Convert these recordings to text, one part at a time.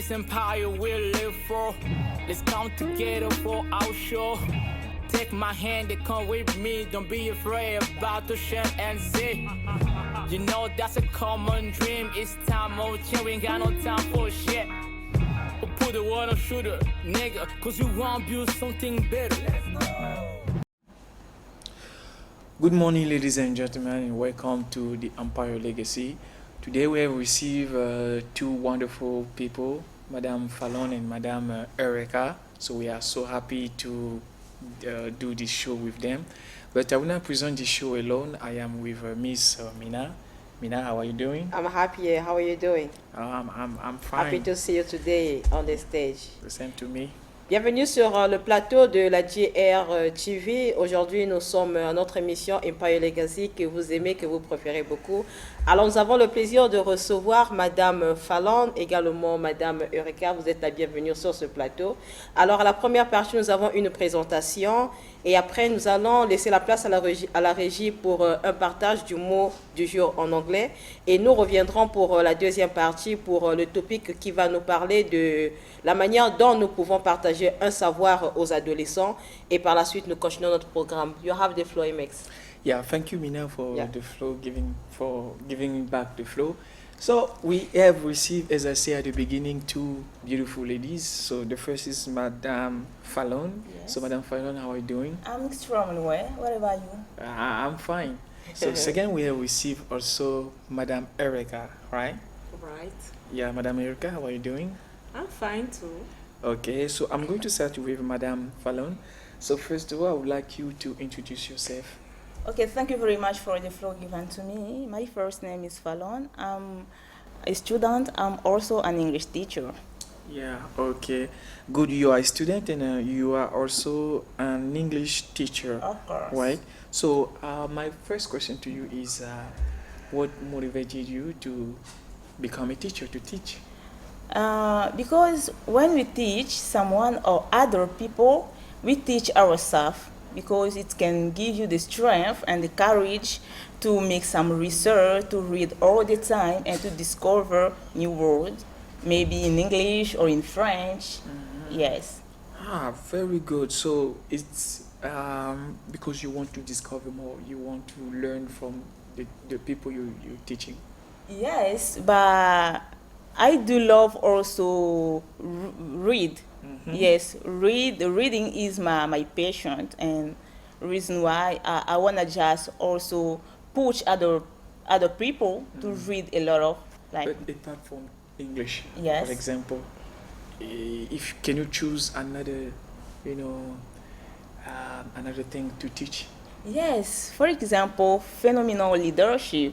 this empire we'll live for. Let's come together for our show. Take my hand and come with me. Don't be afraid about to share and see. You know that's a common dream. It's time out here, we ain't got no time for shit. We'll put the world on shooter, nigga, cause you want to build something better. Good morning, ladies and gentlemen, and welcome to the Empire Legacy. Today we have received two wonderful people, Madame Fallon and Madame Erica. So we are so happy to do this show with them. But I will not present the show alone. I am with Miss Mina. Mina, how are you doing? I'm happy. How are you doing? I'm fine. Happy to see you today on the stage. The same to me. Bienvenue sur le plateau de la JR TV. Aujourd'hui, nous sommes à notre émission Empire Legacy que vous aimez, que vous préférez beaucoup. Alors, nous avons le plaisir de recevoir Madame Fallon, également Madame Eureka. Vous êtes la bienvenue sur ce plateau. Alors, à la première partie, nous avons une présentation et après, nous allons laisser la place à la régie pour un partage du mot du jour en anglais. Et nous reviendrons pour la deuxième partie pour le topic qui va nous parler de la manière dont nous pouvons partager un savoir aux adolescents. Et par la suite, nous continuons notre programme. You have the floor, Imex. Yeah, thank you, Mina, for the flow, giving back the flow. So we have received, as I said at the beginning, two beautiful ladies. So the first is Madame Fallon. Yes. So Madame Fallon, how are you doing? I'm extremely well. What about you? I'm fine. So second, we have received also Madame Erica, right? Right. Yeah, Madame Erica, how are you doing? I'm fine too. Okay, so I'm going to start with Madame Fallon. So first of all, I would like you to introduce yourself. Okay, thank you very much for the floor given to me. My first name is Fallon. I'm a student. I'm also an English teacher. Yeah, okay. Good, you are a student and you are also an English teacher. Of course. Right? So my first question to you is what motivated you to become a teacher, to teach? Because when we teach someone or other people, we teach ourselves because it can give you the strength and the courage to make some research, to read all the time and to discover new words, maybe in English or in French. Mm-hmm. Yes. Very good. So it's because you want to discover more, you want to learn from the people you're teaching. Yes, but I do love also read. Mm-hmm. Yes, reading is my passion and reason why I wanna just also push other people to read a lot of like. But apart from English, yes. For example, if can you choose another, another thing to teach? Yes, for example, phenomenal leadership.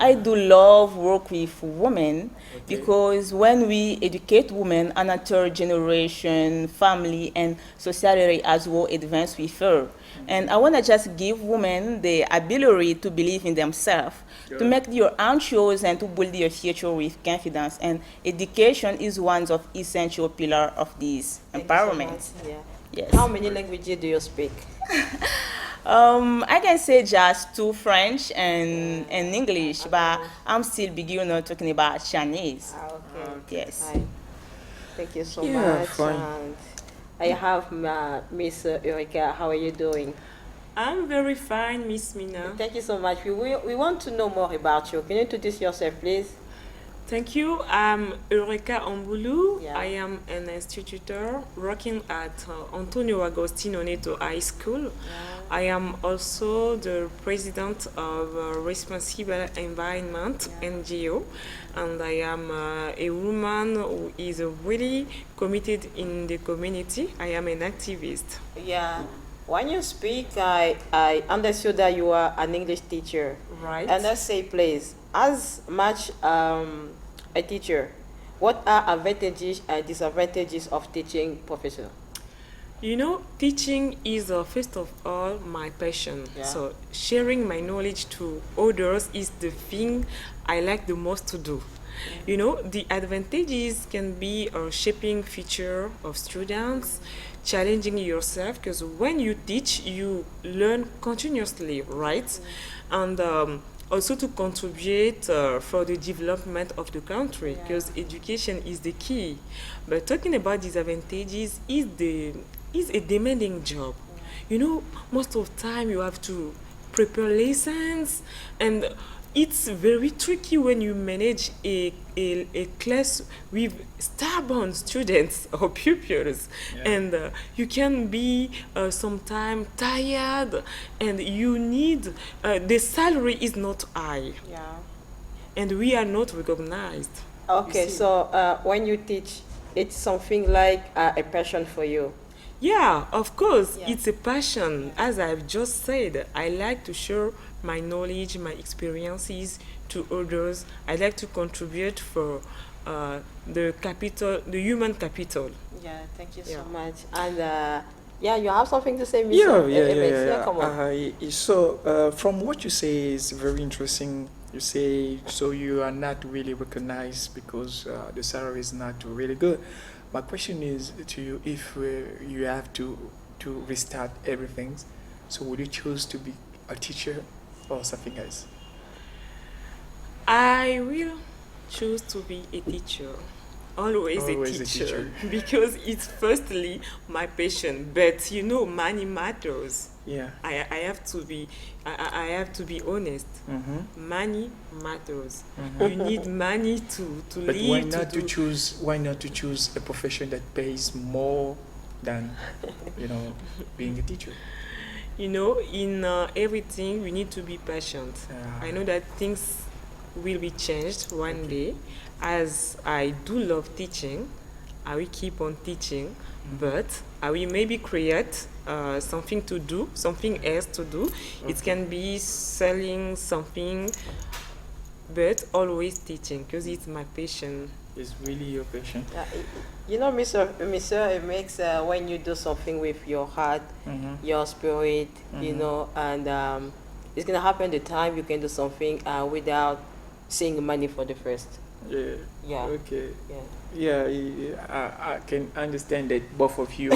I do love work with women because when we educate women, another generation, family, and society as well advance with her. Mm-hmm. And I want to just give women the ability to believe in themselves, to make their own choice and to build their future with confidence. And education is one of essential pillars of this empowerment. So yeah. Yes. How many languages do you speak? I can say just two French and English, but I'm still beginner talking about Chinese. Okay. Yes. Hi. Thank you so Yeah, much. fine. And I have Miss Eureka. How are you doing? I'm very fine, Miss Mina. Thank you so much. We want to know more about you. Can you introduce yourself, please? Thank you. I'm Eureka Ombulu. Yeah. I am an institutor working at Antonio Agostino Neto High School. Yeah. I am also the president of Responsible Environment NGO, and I am a woman who is really committed in the community. I am an activist. Yeah. When you speak, I understood that you are an English teacher. Right. And let's say, please, as much a teacher, what are advantages and disadvantages of teaching profession? You know, teaching is first of all my passion. Yeah. So sharing my knowledge to others is the thing I like the most to do. You know, the advantages can be shaping future of students, challenging yourself, because when you teach, you learn continuously, right? And also to contribute for the development of the country, because education is the key. But talking about disadvantages is a demanding job. You know, most of the time you have to prepare lessons, and it's very tricky when you manage a class with stubborn students or pupils. And you can be sometimes tired, and you need the salary is not high, Yeah. and we are not recognized. Okay, see. so when you teach, it's something like a passion for you. Yeah, of course, Yeah. it's a passion. As I've just said, I like to share my knowledge, my experiences to others. I like to contribute for the capital, the human capital. Yeah, thank you Yeah. so much. And yeah, you have something to say, Mr. Yeah, yeah, yeah, Evans? yeah. Come on. So, from what you say is very interesting. You say so you are not really recognized because the salary is not really good. My question is to you: if you have to restart everything, so would you choose to be a teacher or something else? I will choose to be a teacher. Always, Always a a teacher. teacher. Because it's firstly my passion. But you know, money matters. Yeah. I have to be I have to be honest. Mm-hmm. Money matters. Mm-hmm. You need money to But live. why not to do. choose? Why not to choose a profession that pays more than, being a teacher? You know, in everything we need to be patient. I know that things will be changed one day. As I do love teaching, I will keep on teaching, but I will maybe create something to do, something else to do. It can be selling something, but always teaching because it's my passion. It's really your passion. Yeah, you know, Mr. It makes when you do something with your heart, Mm-hmm. your spirit, you Mhm. know, and it's gonna happen the time you can do something without seeing money for the first. Yeah. Yeah. Okay. Yeah. Yeah, I can understand that both of you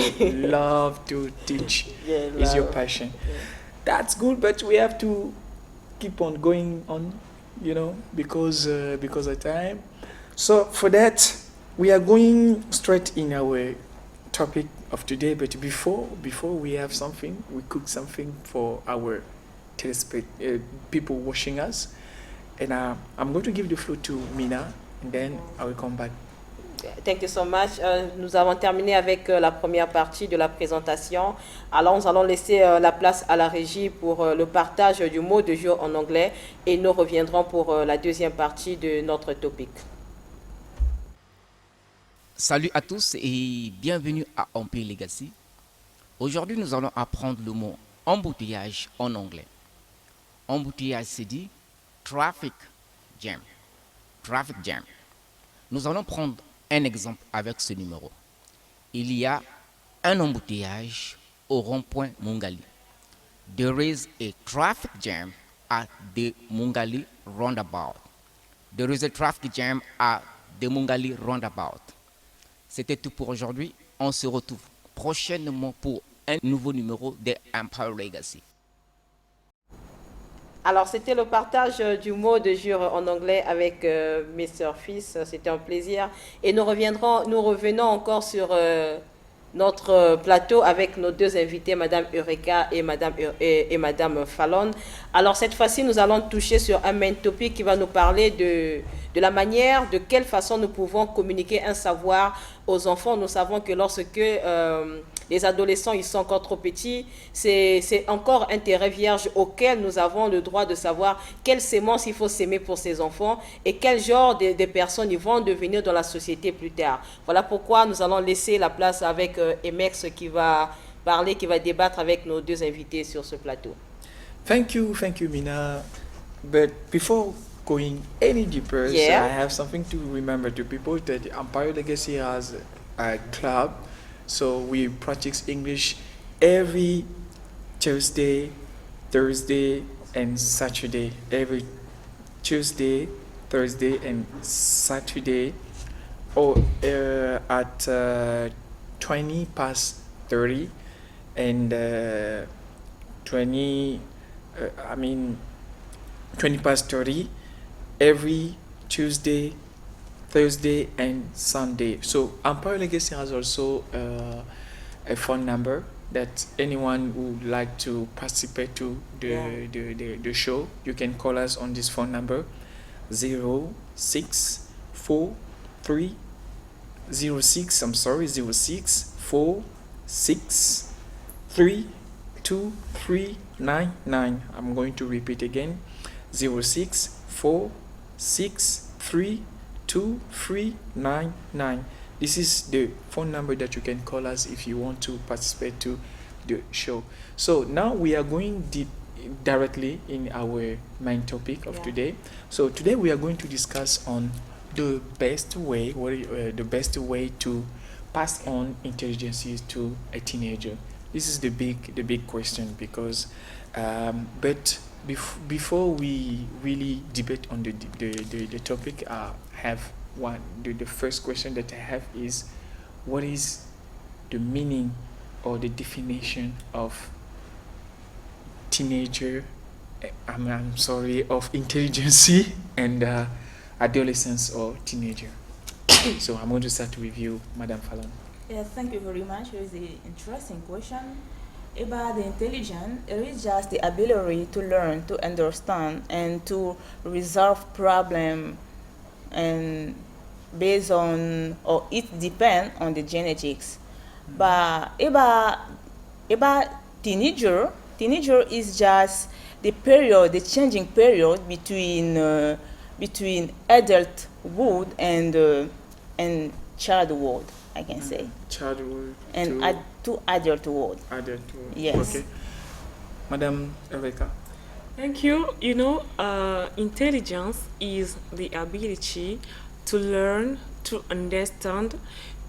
love to teach. Yeah. Is your love. passion. Yeah. That's good, but we have to keep on going on, because of time. So for that, we are going straight in our topic of today. But before we have something, we cook something for our people watching us. And I'm going to give the floor to Mina, and then I will come back. Thank you so much. Nous avons terminé avec la première partie de la présentation. Alors, nous allons laisser la place à la régie pour le partage du mot de jour en anglais et nous reviendrons pour la deuxième partie de notre topic. Salut à tous et bienvenue à Empire Legacy. Aujourd'hui, nous allons apprendre le mot embouteillage en anglais. Embouteillage, c'est dit traffic jam. Traffic jam. Nous allons prendre un exemple avec ce numéro. Il y a un embouteillage au rond-point Mungali. There is a traffic jam at the Mungali roundabout. There is a traffic jam at the Mungali roundabout. C'était tout pour aujourd'hui. On se retrouve prochainement pour un nouveau numéro de Empire Legacy. Alors, c'était le partage du mot de jour en anglais avec Mr. Fils. C'était un plaisir. Et nous revenons encore sur notre plateau avec nos deux invités, Madame Eureka et Madame Fallon. Alors, cette fois-ci, nous allons toucher sur un main topic qui va nous parler de la manière, de quelle façon nous pouvons communiquer un savoir aux enfants. Nous savons que lorsque les adolescents ils sont encore trop petits, c'est encore un terrain vierge auquel nous avons le droit de savoir quelle sémence il faut s'aimer pour ces enfants et quel genre de personnes ils vont devenir dans la société plus tard. Voilà pourquoi nous allons laisser la place avec Emex qui va parler, qui va débattre avec nos deux invités sur ce plateau. Thank you, Mina. But before going any deeper, so Yeah. I have something to remember to people that Empire Legacy has a club. So we practice English every Tuesday, Thursday, and Saturday. Every Tuesday, Thursday, and Saturday, at 20 past 30 and 20. 20 past 30 every Tuesday, Thursday, and Sunday. So Empire Legacy has also a phone number that anyone who would like to participate to the show, you can call us on this phone number 0643 06, I'm sorry, 0646323399. I'm going to repeat again, 0646323399. This is the phone number that you can call us if you want to participate to the show. So now we are going deep directly in our main topic of today. So today we are going to discuss on the best way, the best way to pass on intelligences to a teenager. This is the big question, because but before we really debate on the topic, I have the first question that I have is, what is the meaning or the definition of teenager, I'm sorry, of intelligence and adolescence or teenager? So I'm going to start with you, Madam Fallon. Yes, thank you very much. It is an interesting question. About the intelligence, it is just the ability to learn, to understand, and to resolve problem, and based on, or it depends on the genetics. But about teenager is just the period, the changing period between adulthood and childhood, I can say. Childhood And to adulthood. Adulthood. Yes. Okay. Madam Rebecca. Thank you. Intelligence is the ability to learn, to understand,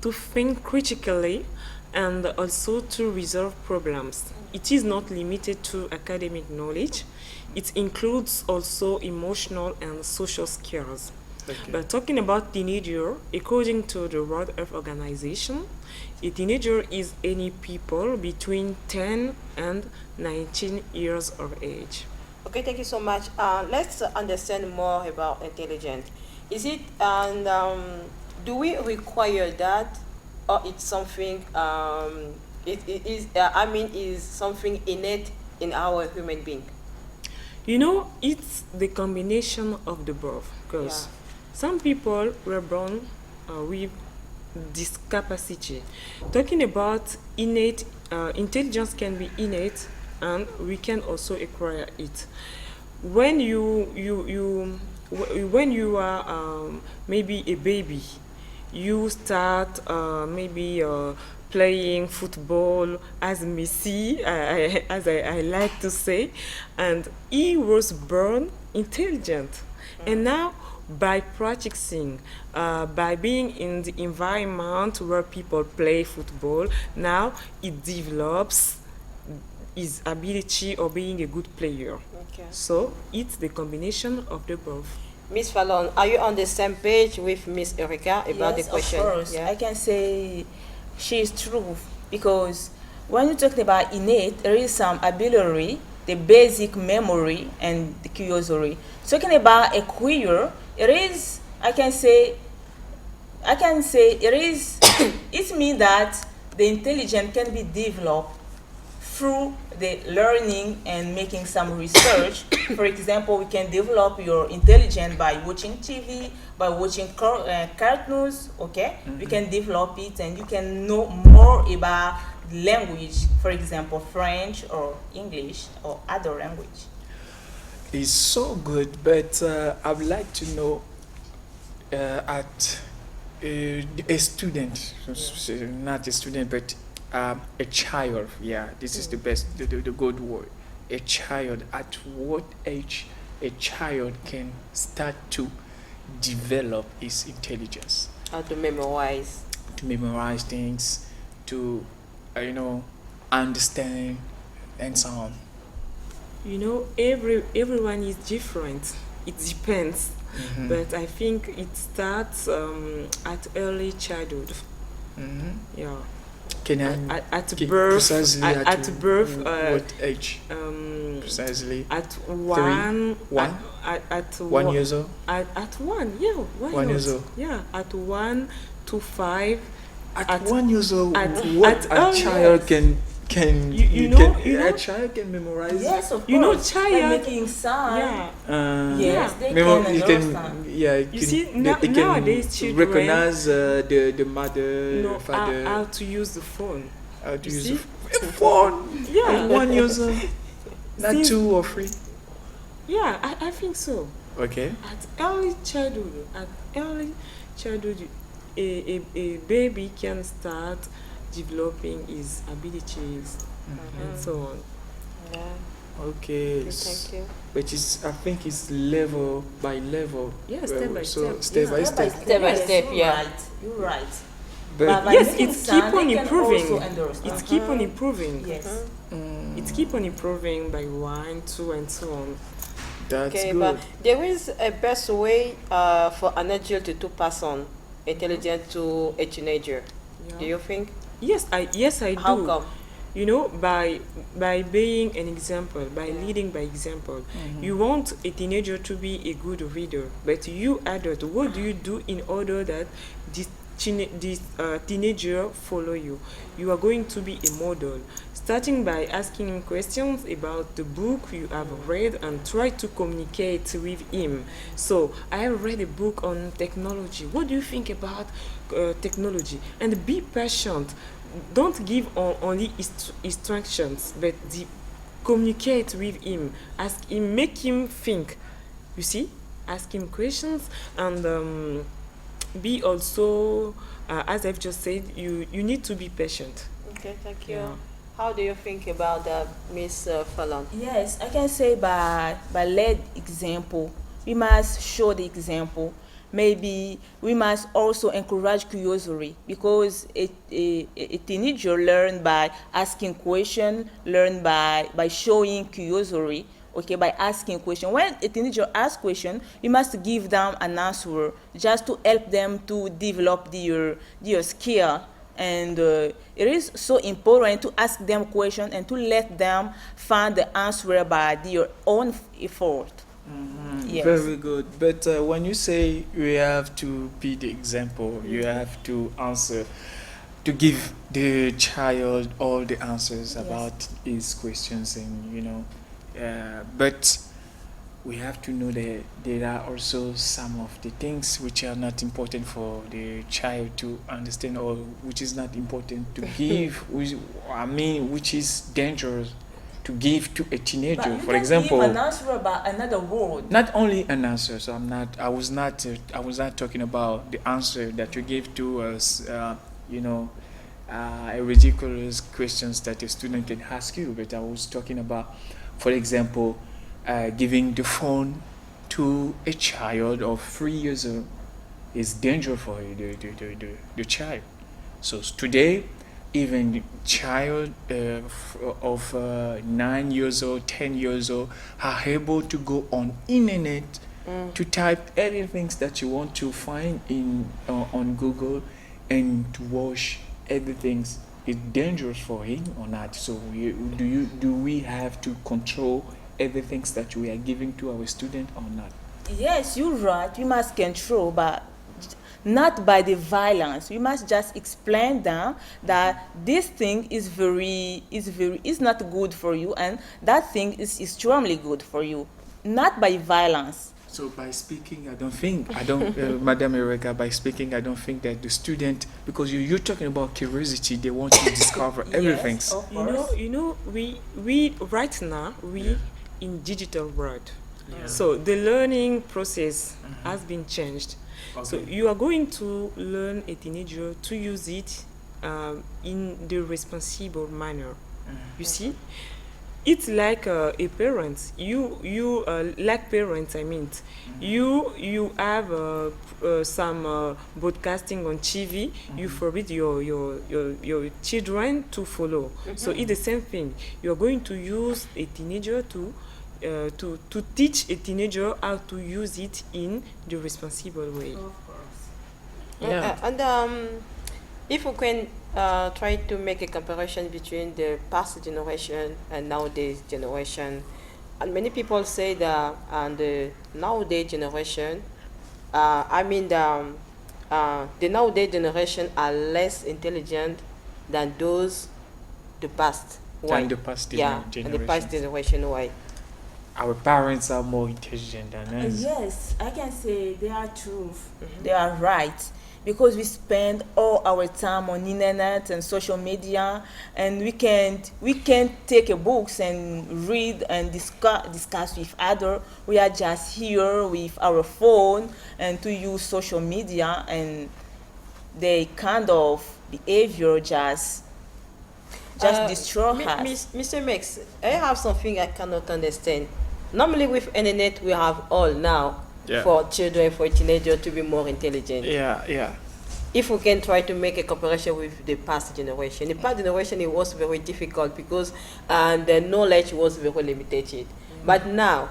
to think critically, and also to resolve problems. It is not limited to academic knowledge. It includes also emotional and social skills. Okay. But talking about teenager, according to the World Health Organization, a teenager is any people between 10 and 19 years of age. Okay, thank you so much. Let's understand more about intelligence. Is it, and do we require that, or it's something, is something innate in our human being? It's the combination of the both, because some people were born with this capacity. Talking about innate, intelligence can be innate, and we can also acquire it. When when you are maybe a baby, you start maybe playing football as Messi, as I like to say, and he was born intelligent. And now, by practicing, by being in the environment where people play football, now it develops his ability of being a good player. Okay. So it's the combination of the both. Miss Fallon, are you on the same page with Miss Erika about the question? Of course. I can say she is true, because when you're talking about innate, there is some ability, the basic memory and the curiosity. Talking about acquire, it is, I can say it is it means that the intelligence can be developed through the learning and making some research. For example, we can develop your intelligence by watching TV, by watching cartoons, okay? We can develop it, and you can know more about language, for example, French or English or other language. It's so good, but I would like to know at a student, not a student, but a child. Yeah, this is the best, the good word. A child. At what age a child can start to develop his intelligence? How to memorize. To memorize things, to understand, and so on. Everyone is different. It depends. Mm-hmm. But I think it starts at early childhood. Mm-hmm. Yeah. Can I At get birth, precisely at birth, what age? precisely? At one, One? at 1 years old? at one, yeah, why 1 not? years old. Yeah, at 1 to 5. At 1 years old, at- what at a early- child can You know- a child can memorize. Yes, of You know, course. child- Like making sound. Yeah. Yes, they Memo- can you understand. can, yeah, You see, now- it can nowadays children recognize the mother, Know father, how to use the phone. how to you use see? the phone. Yeah. At 1 years old, not Since- 2 or 3. Yeah, I think so. Okay. At early childhood, a baby can start developing his abilities and so on. Yeah, Okay. thank you. But I think it's level by level. Yeah, step by so step. step by step. Step by step, You're yeah. right. You're right. But By Yes, making it's sound, keep on they can improving. also understand. It's keep on improving. Yes. It's keep on improving by 1, 2, and so on. that's Okay, good. but there is a best way for an adult to pass on intelligence to a teenager. Yeah. Do you think? Yes, I do. How come? You know, by being an example, by leading by example. You want a teenager to be a good reader, but you adult, what do you do in order that this teenager follow you? You are going to be a model, starting by asking him questions about the book you have read and try to communicate with him. So I have read a book on technology. What do you think about technology? And be patient. Don't give only instructions, but communicate with him. Ask him, make him think. You see, ask him questions and be also, as I've just said, you need to be patient. Okay, thank you. Yeah. How do you think about that, Miss Fallon? Yes, I can say by lead example. We must show the example. Maybe we must also encourage curiosity because a teenager learn by asking questions, learn by showing curiosity. Okay, by asking question. When a teenager asks question, you must give them an answer just to help them to develop their skill. And it is so important to ask them questions and to let them find the answer by their own effort. Yes. Very good. But when you say you have to be the example, you have to answer, to give the child all the answers about his questions, and but we have to know that there are also some of the things which are not important for the child to understand, or which is not important to give, which is dangerous to give to a But teenager. you For can example, give an answer about another word. not only an answer. So I was not talking about the answer that you give to us. A ridiculous questions that a student can ask you. But I was talking about, for example, giving the phone to a child of 3 years old is dangerous for the child. So today, even child of 9 years old, 10 years old are able to go on internet to type everything that you want to find on Google and to watch everything. It's dangerous for him or not? So do we have to control everything that we are giving to our student or not? Yes, you're right. We must control, but not by the violence. We must just explain them that this thing is not good for you, and that thing is extremely good for you. Not by violence. So by speaking, Madam Erika, by speaking, I don't think that the student, because you're talking about curiosity, they want to discover everything. Yes, of course. We right now in digital world. So the learning process has been changed. So Okay. you are going to learn a teenager to use it in the responsible manner. You see, it's like a parent. You like parents. I mean, you have some broadcasting on TV. You forbid your children to follow. So it's the same thing. You are going to use a teenager to teach a teenager how to use it in the responsible way. Yeah. And if we can try to make a comparison between the past generation and nowadays generation, And many people say that and the nowadays generation, I mean the nowadays generation are less intelligent than those the past. Why? Than the past Yeah, and the past generations. generation. Why? Our parents are more intelligent than us. Yes, I can say they are true. They are right. Because we spend all our time on internet and social media, and we can't take a books and read and discuss with other. We are just here with our phone and to use social media, and they kind of behavior just destroy us. Mr. Max, I have something I cannot understand. Normally with internet we have all now Yeah. for children, for teenagers to be more intelligent. Yeah. If we can try to make a comparison with the past generation, the past generation it was very difficult because the knowledge was very limited. But now,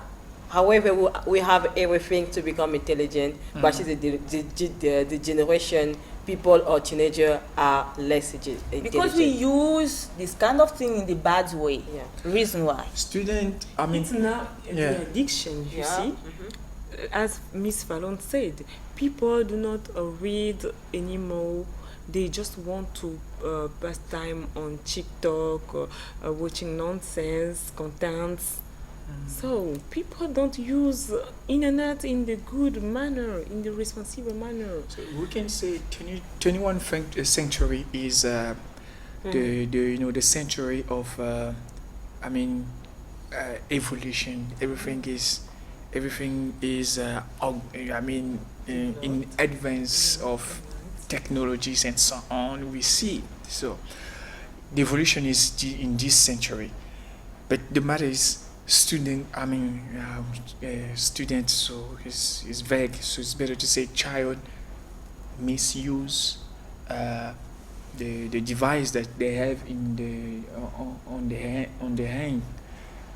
however, we have everything to become intelligent. But the generation people or teenager are less intelligent. Because we use this kind of thing in the bad way. Yeah. Reason why. Student, I mean, It's now Yeah. the addiction, you Yeah. see. As Miss Fallon said, people do not read anymore. They just want to pass time on TikTok or watching nonsense contents. So people don't use internet in the good manner, in the responsible manner. so we can say 21st century is the century of evolution. Everything is in advance of technologies and so on. We see so the evolution is in this century, but the matter is student. So is vague. So it's better to say child misuse the device that they have in on the hand.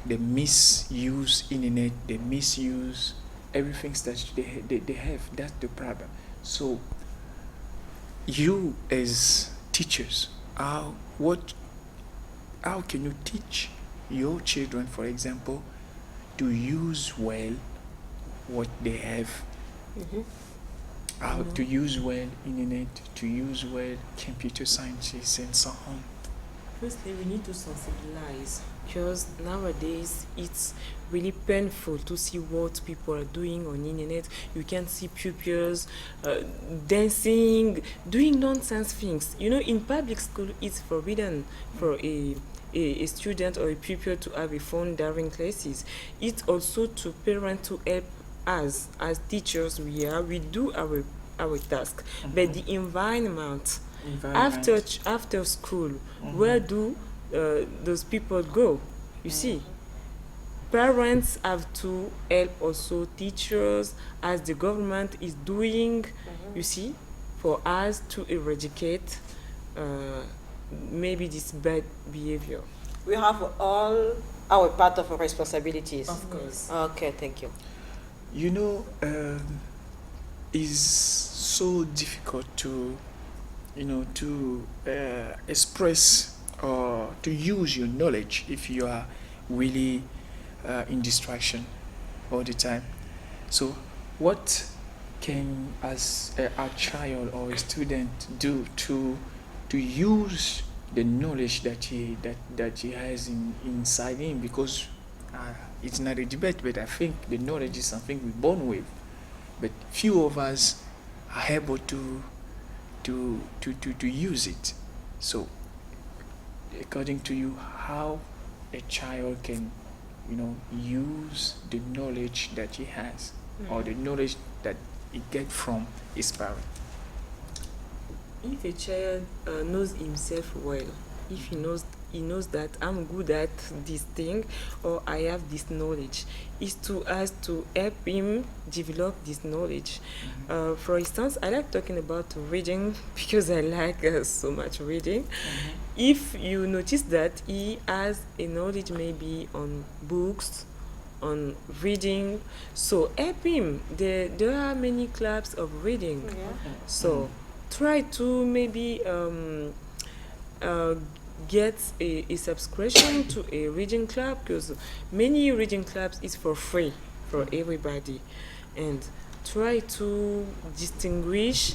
They misuse internet. They misuse everything that they have. That's the problem. So you as teachers, how can you teach your children, for example, to use well what they have? How to use well internet, to use well computer sciences and so on. Firstly, we need to sensibilize because nowadays it's really painful to see what people are doing on internet. You can see pupils dancing, doing nonsense things. You know, in public school, it's forbidden for a student or a pupil to have a phone during classes. It's also to parents to help us as teachers. We do our task, but the environment. After school, where do those people go? You see, parents have to help also teachers as the government is doing. You see, for us to eradicate maybe this bad behavior. We have all our part of our responsibilities. Of course. Okay, thank you. You know, it's so difficult to express or to use your knowledge if you are really in distraction all the time. So what can as a child or a student do to use the knowledge that he has inside him? Because it's not a debate, but I think the knowledge is something we're born with, but few of us are able to use it. So according to you, how a child can use the knowledge that he has or the knowledge that he get from his parent? If a child knows himself well, if he knows that I'm good at this thing or I have this knowledge, is to us to help him develop this knowledge. For instance, I like talking about reading because I like so much reading. If you notice that he has a knowledge maybe on books, on reading, so help him. There are many clubs of reading. So try to maybe get a subscription to a reading club, because many reading clubs is for free for everybody, and try to distinguish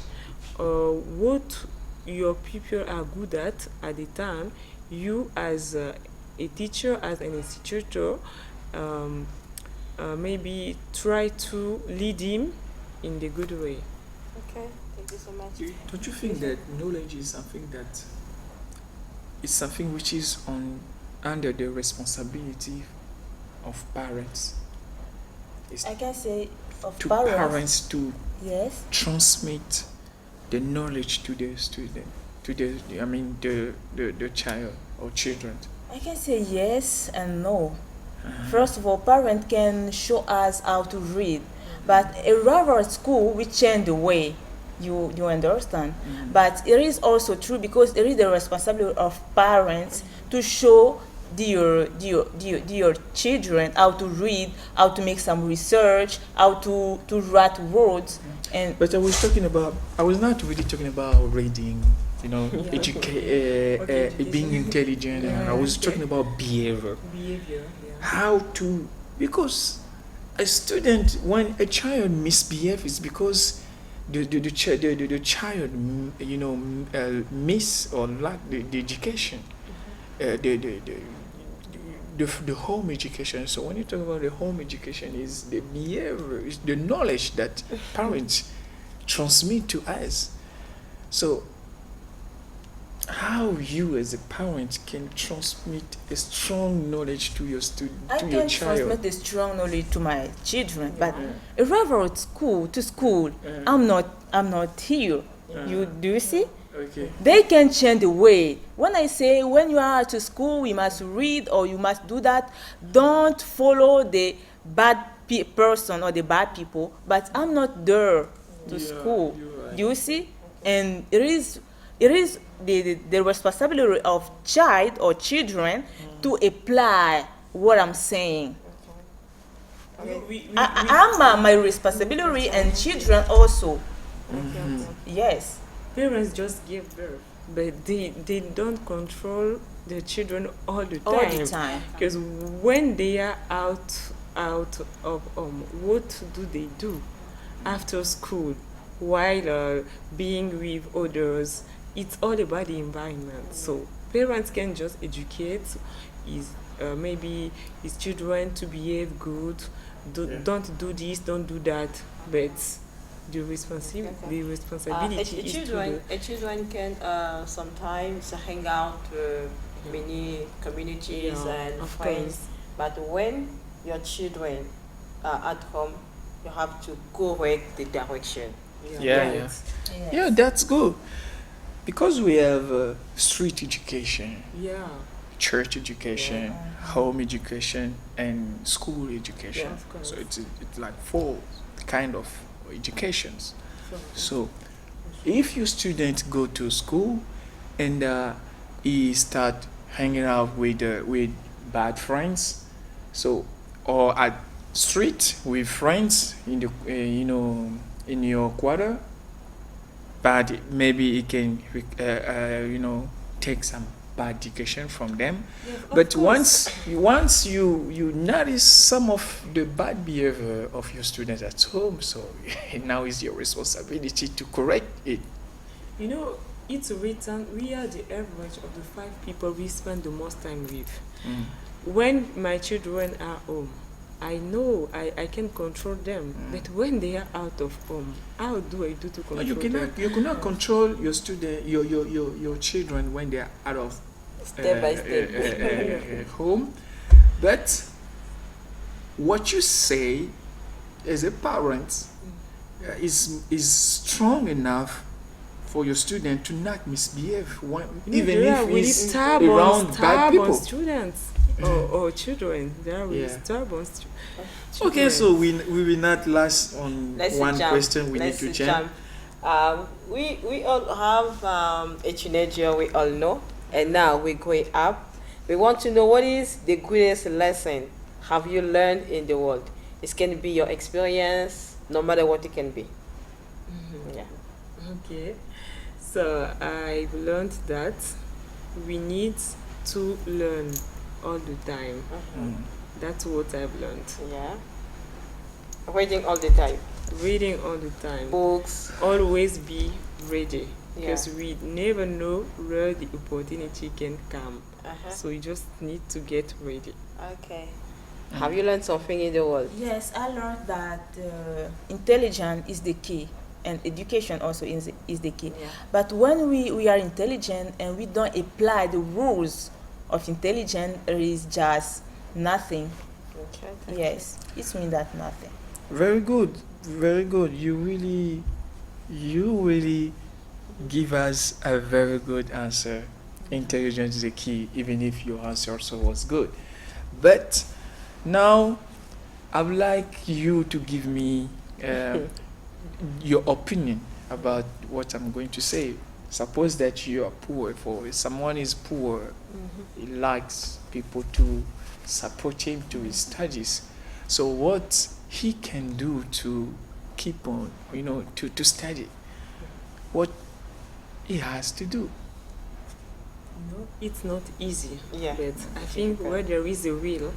what your people are good at the time. You as a teacher, as an institutor, um, maybe try to lead him in the good way. Okay, thank you so much. Don't you think that knowledge is something that is something which is under the responsibility of parents? It's I can say of to parents. parents to Yes. transmit the knowledge to the student, to the child or children. I can say yes and no. First of all, parents can show us how to read, but a rural school will change the way you understand. But it is also true because it is the responsibility of parents to show your children how to read, how to make some research, how to write words, and But I was not really talking about reading, being intelligent. I was talking about behavior. Behavior, How to, because a student, when a child misbehaves, it's because the child, miss or lack the education, the home education. So when you talk about the home education, is the behavior, is the knowledge that parents transmit to us. So how you as a parent can transmit a strong knowledge to your student, I to your can child. transmit this strong knowledge to my children, but rather at school, I'm not here. Do you see? Okay. They can change the way. When I say when you are at school, you must read or you must do that, don't follow the bad person or the bad people. But I'm not there to school. you're right. Do you see? And it is the responsibility of child or children to apply what I'm saying. I'm my responsibility and children also. Yes. Parents just give birth, but they don't control the children all the time. All the time. Because when they are out of what do they do after school while being with others? It's all about the environment. So parents can just educate maybe his children to behave good. Don't do this, don't do that, but the responsibility is A children can sometimes hang out many communities and of friends, course. but when your children are at home, you have to correct the direction. Yeah. Yeah, that's good. Because we have street education, Yeah. church education, home education, and school education. Yeah, of course. So it's like four kind of educations. So if your student go to school and he start hanging out with bad friends, so or at street with friends in the in your quarter, but maybe he can take some bad education from them. But once you notice some of the bad behavior of your students at home, so now it's your responsibility to correct it. It's written we are the average of the 5 people we spend the most time with. When my children are home, I know I can control them, but when they are out of home, how do I do to control them? You cannot control your student, your children when they are out of Step by step. home. But what you say as a parent is strong enough for your student to not misbehave, even if we he's need around bad stubborn people. students or children. They are really stubborn children. Okay, so we will not last on Let's one jump. question. We Let's need to jump. We all have a teenager, we all know, and now we're growing up. We want to know what is the greatest lesson have you learned in the world? It can be your experience, no matter what it can be. Yeah. Okay, so I've learned that we need to learn all the time. That's what I've learned. Yeah. Reading all the time. Reading all the time. Books. Always be ready, Yeah. because we never know where the opportunity can come. So you just need to get ready. Okay. Have you learned something in the world? Yes, I learned that intelligence is the key, and education also is the key. Yeah. But when we are intelligent and we don't apply the rules of intelligence, there is just nothing. Okay. Yes, it means that nothing. Very good, very good. You really give us a very good answer. Intelligence is the key, even if your answer also was good. But now, I would like you to give me your opinion about what I'm going to say. Suppose that you are poor. For someone is poor, he likes people to support him to his studies. So what he can do to keep on, to study? What he has to do? No, it's not easy. Yeah. But I think where there is a will,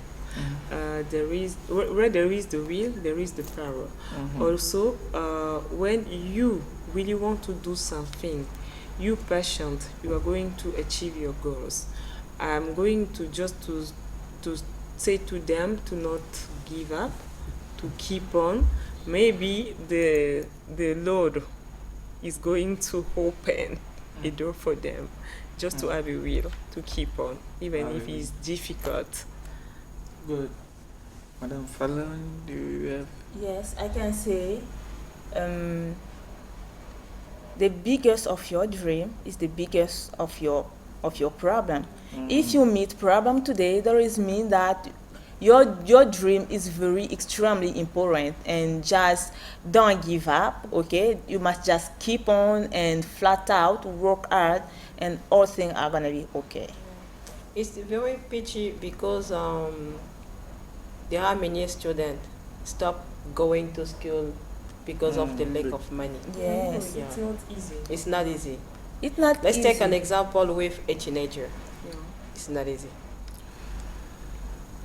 where there is the will, there is the power. Also, when you really want to do something, you patient, you are going to achieve your goals. I'm going to just to say to them to not give up, to keep on. Maybe the Lord is going to open a door for them, just to have a will to keep on, even if it's difficult. Good. Madam Fallon, do you have? Yes, I can say the biggest of your dream is the biggest of your problem. If you meet problem today, there is mean that your dream is very extremely important, and just don't give up. Okay, you must just keep on and flat out work hard, and all things are gonna be okay. It's very pity because there are many students stop going to school because of the lack of money. Yes, Yeah. It's not easy. It's not easy. it's not Let's easy. take an example with a teenager. Yeah. It's not easy.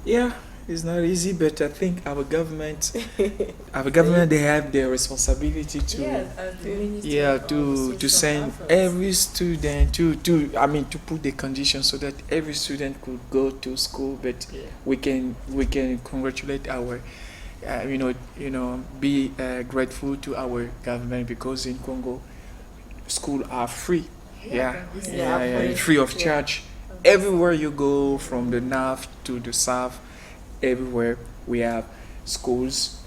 Yeah, it's not easy, but I think our government, they have the responsibility to, to send every student to put the conditions so that every student could go to school. But we can congratulate our, be grateful to our government, because in Congo, schools are free. Free of charge. Everywhere you go, from the north to the south, everywhere we have schools.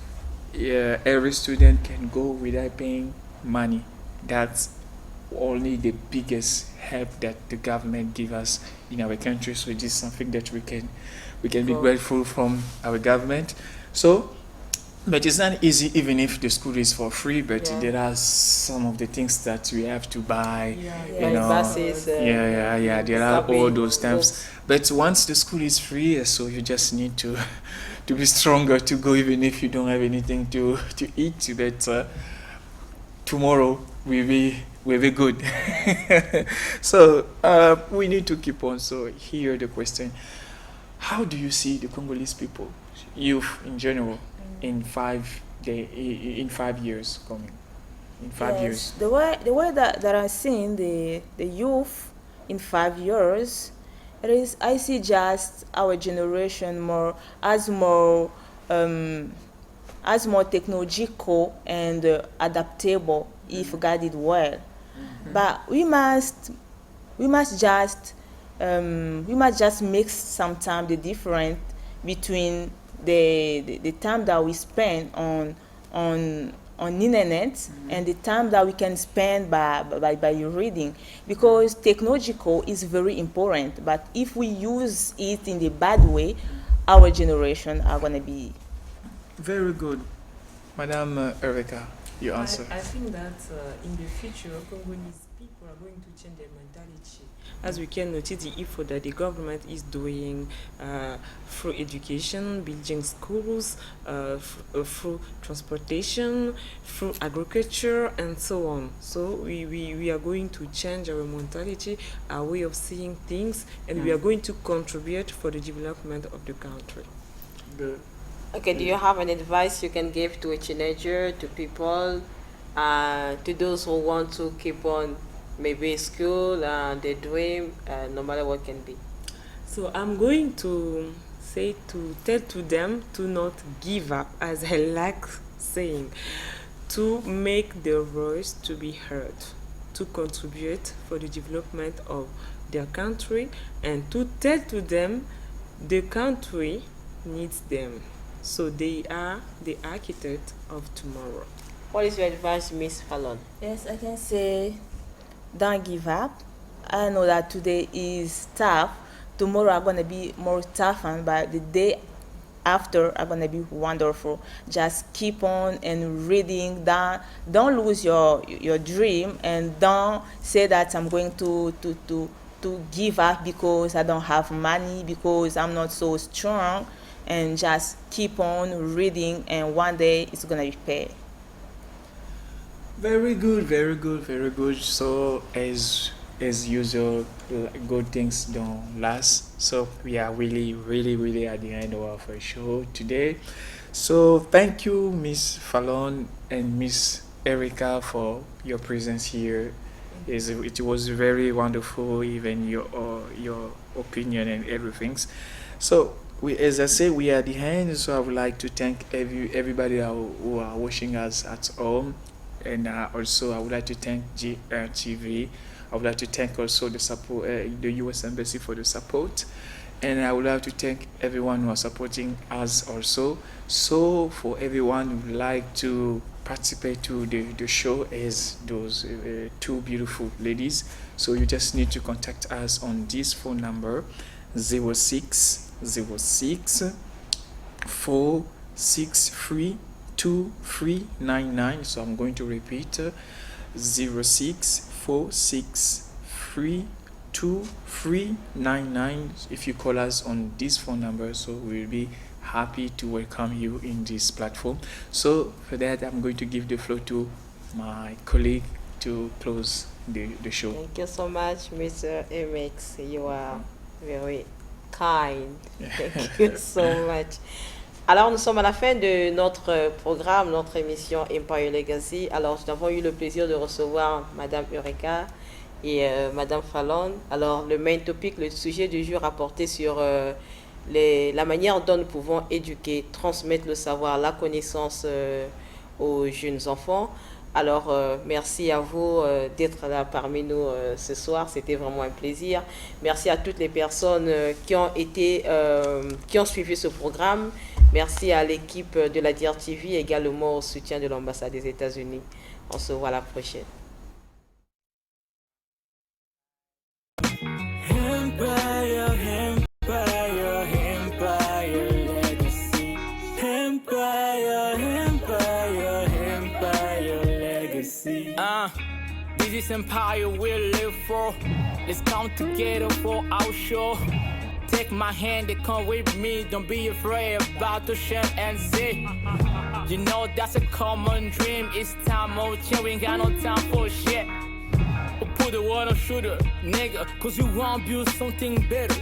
Every student can go without paying money. That's only the biggest help that the government give us in our country. So it is something that we can be grateful from our government. So, but it's not easy even if the school is for free. But there are some of the things that we have to buy. Buses, There are all those times. But once the school is free, so you just need to be stronger to go, even if you don't have anything to eat. But tomorrow will be good. So we need to keep on. So here the question: how do you see the Congolese people, youth in general, in 5 years coming? In 5 years. The way that I'm seeing the youth in 5 years, I see just our generation as more technological and adaptable if guided well. But we must just make sometime the difference between the time that we spend on internet and the time that we can spend by reading, because technological is very important, but if we use it in the bad way, our generation are going to be very good. Madame Erika, you answer. I think that in the future, Congolese people are going to change their mentality. as we can notice the effort that the government is doing through education, building schools, through transportation, through agriculture, and so on. So we are going to change our mentality, our way of seeing things, and we are going to contribute for the development of the country. Good. Okay, do you have an advice you can give to a teenager, to people, to those who want to keep on maybe school, their dream, no matter what can be? So I'm going to tell to them to not give up, as I like saying, to make their voice to be heard, to contribute for the development of their country, and to tell to them the country needs them. So they are the architect of tomorrow. What is your advice, Miss Fallon? Yes, I can say don't give up. I know that today is tough. Tomorrow are gonna be more tough, but the day after are gonna be wonderful. Just keep on and reading. Don't lose your dream, and don't say that I'm going to give up because I don't have money, because I'm not so strong. And just keep on reading, and one day it's gonna be paid. Very good, very good, very good. So as usual, good things don't last. So we are really at the end of our show today. So thank you, Miss Fallon and Miss Erica, for your presence here. It was very wonderful, even your opinion and everything. So as I say, we are at the end. So I would like to thank everybody who are watching us at home, and also I would like to thank GRTV. I would like to thank also the support, the U.S. Embassy for the support, and I would like to thank everyone who are supporting us also. So for everyone who would like to participate to the show as those two beautiful ladies, so you just need to contact us on this phone number 0606 463 2399. So I'm going to repeat 0646 2399. If you call us on this phone number, so we'll be happy to welcome you in this platform. So for that, I'm going to give the floor to my colleague to close the show. Thank you so much, Mr. MX. You are very kind. Thank you so much. Alors, nous sommes à la fin de notre programme, notre émission Empire Legacy. Alors, nous avons eu le plaisir de recevoir Madame Eureka et Madame Fallon. Alors, le main topic, le sujet du jour a porté sur la manière dont nous pouvons éduquer, transmettre le savoir, la connaissance aux jeunes enfants. Alors, merci à vous d'être là parmi nous ce soir. C'était vraiment un plaisir. Merci à toutes les personnes qui ont suivi ce programme. Merci à l'équipe de la DRTV, également au soutien de l'ambassade des États-Unis. On se voit la prochaine. This is empire we'll live for. Let's come together for our show. Take my hand and come with me. Don't be afraid about to share and see. You know that's a common dream. It's time out here. We ain't got no time for shit. Put the water shooter, nigga, cause you wanna build something better.